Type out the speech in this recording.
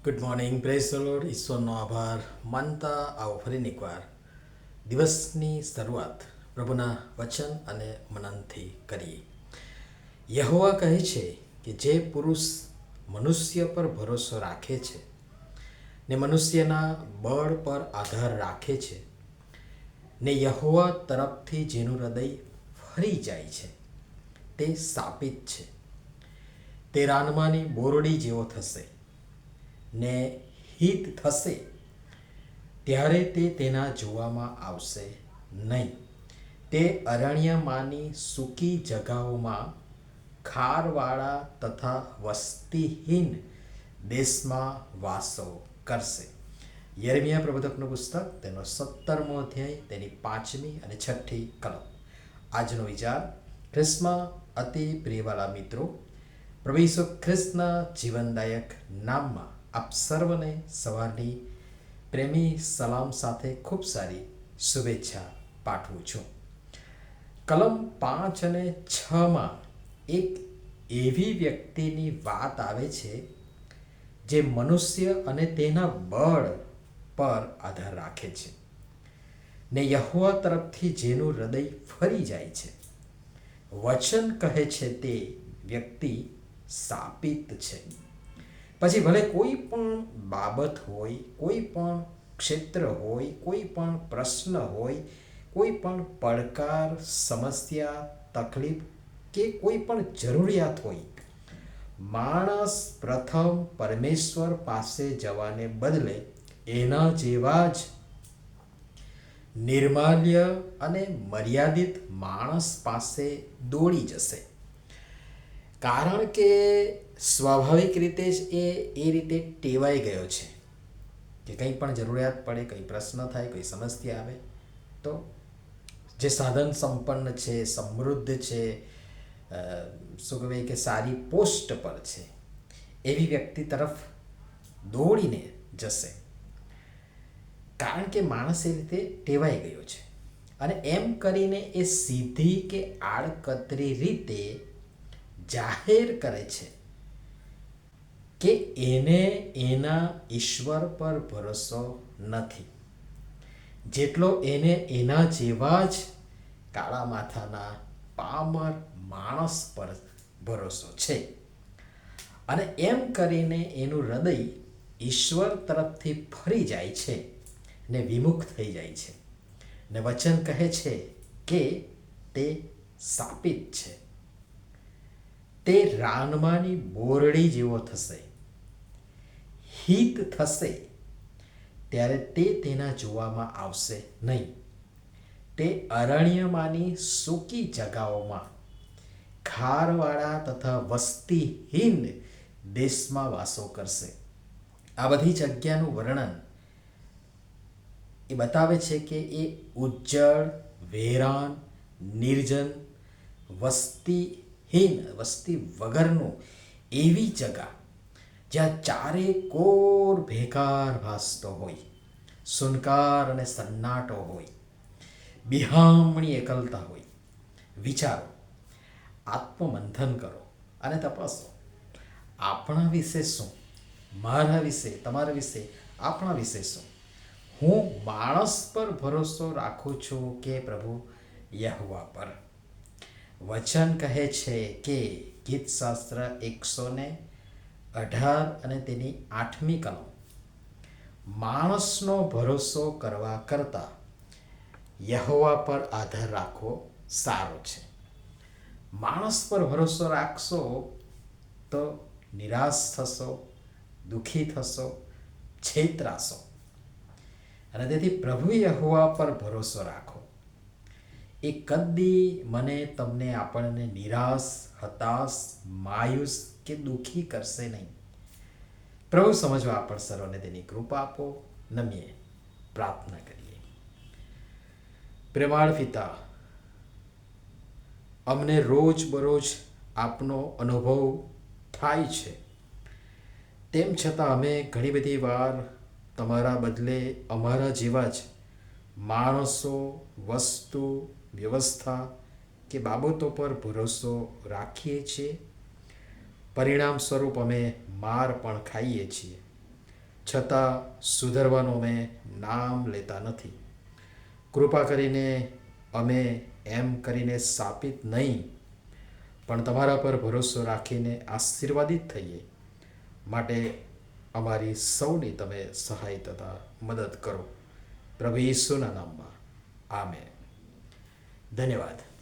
Good morning, praise the lord. ઈશ્વરનો આભાર માનતા આવો ફરીને એકવાર દિવસની શરૂઆત પ્રભુના વચન અને મનનથી કરીએ. યહોવા કહે છે કે જે પુરુષ મનુષ્ય પર ભરોસો રાખે છે ને મનુષ્યના બળ પર આધાર રાખે છે ને યહોવા તરફથી જેનું હૃદય ફરી જાય છે તે શાપિત છે. તે રાનમાંની બોરડી જેવો થશે ને હિત થશે ત્યારે તે તેના જોવામાં આવશે નહીં. તે અરણ્યમાંની સૂકી જગાઓમાં ખારવાળા તથા વસ્તીહીન દેશમાં વાસો કરશે. યર્મિયા પ્રબોધકનું પુસ્તક તેનો 17મો અધ્યાય તેની 5મી અને 6ઠી કલમ. આજનો વિચાર. ખ્રિસ્તમાં અતિ પ્રિયવાલા મિત્રો, પ્રભુ ઈસુ ખ્રિસ્તના જીવનદાયક નામમાં આપ સર્વને સવારની પ્રેમી સલામ સાથે ખૂબ સારી શુભેચ્છા પાઠવું છું. કલમ 5 અને 6માં એક એવી વ્યક્તિની વાત આવે છે જે મનુષ્ય અને તેના બળ પર આધાર રાખે છે ને યહોવા તરફથી જેનું હૃદય ફરી જાય છે. વચન કહે છે તે વ્યક્તિ શાપિત છે. પછી ભલે કોઈ પણ બાબત હોય, કોઈ પણ ક્ષેત્ર હોય, કોઈ પણ પ્રશ્ન હોય, કોઈ પણ પડકાર, સમસ્યા, તકલીફ કે કોઈ પણ જરૂરિયાત હોય, માણસ પ્રથમ પરમેશ્વર પાસે જવાને બદલે એના જેવા જ નિર્માલ્ય અને મર્યાદિત માણસ પાસે દોડી જશે. કારણ કે સ્વાભાવિક રીતે જ એ રીતે ટેવાઈ ગયો છે કે કંઈ પણ જરૂરિયાત પડે, કંઈ પ્રશ્ન થાય, કોઈ સમસ્યા આવે તો જે સાધન સંપન્ન છે, સમૃદ્ધ છે, શું કહેવાય કે સારી પોસ્ટ પર છે એવી વ્યક્તિ તરફ દોડીને જશે. કારણ કે માણસ એ રીતે ટેવાઈ ગયો છે અને એમ કરીને એ સીધી કે આડકતરી રીતે જાહેર કરે છે કે એને એના ઈશ્વર પર ભરોસો નથી, જેટલો એને એના જેવા જ કાળા માથાના પામર માણસ પર ભરોસો છે. અને એમ કરીને એનું હૃદય ઈશ્વર તરફથી ફરી જાય છે ને વિમુખ થઈ જાય છે ને વચન કહે છે કે તે શાપિત છે. તે રાનમાંની બોરડી જેવો થશે. હિત થશે ત્યારે તે તેના જોવામાં આવશે નહીં. તે અરણ્યમાંની સૂકી જગાઓમાં ખારવાળા તથા વસ્તીહીન દેશમાં વાસો કરશે. આ બધી જગ્યાનું વર્ણન એ બતાવે છે કે એ ઉજ્જડ, વેરાન, નિર્જન, વસ્તી વગરનું એવી જગા જ્યાં ચારે કોર ભેકાર ભાસતો હોય, સુનકાર અને સન્નાટો હોય, બિહામણી એકલતા હોય. વિચારો, આત્મમંથન કરો અને તપાસો. આપણા વિશે શું? મારા વિશે, તમારા વિશે, આપણા વિશે શું? હું માણસ પર ભરોસો રાખું છું કે પ્રભુ યહોવા પર? વચન કહે છે કે ગીતશાસ્ત્ર 118 અને તેની 8મી કલમ, માણસનો ભરોસો કરવા કરતાં યહોવા પર આધાર રાખવો સારો છે. માણસ પર ભરોસો રાખશો તો નિરાશ થશો, દુઃખી થશો, છેતરાશો. અને તેથી પ્રભુ યહોવા પર ભરોસો રાખો. એ કદી મને તમને આપણને નિરાશ, હતાશ, માયુસ કે દુઃખી કરશે નહીં. પ્રભુ સમજવા આપણ સર્વને તેની કૃપા આપો. નમીએ પ્રાર્થના કરીએ. પ્રેમાળ પિતા, અમને રોજ બરોજ આપનો અનુભવ થાય છે, તેમ છતાં અમે ઘણી બધી વાર તમારા બદલે અમારા જેવા જ માણસો, વસ્તુ, વ્યવસ્થા કે બાબતો પર ભરોસો રાખીએ છીએ. પરિણામ સ્વરૂપ અમે માર પણ ખાઈએ છીએ. છતાં સુધરવાનું અમે નામ લેતા નથી. કૃપા કરીને અમે એમ કરીને શાપિત નહીં, પણ તમારા પર ભરોસો રાખીને આશીર્વાદિત થઈએ. માટે અમારી સૌની તમે સહાય તથા મદદ કરો. પ્રભુ ઈસુના નામમાં આમેન. ધન્યવાદ.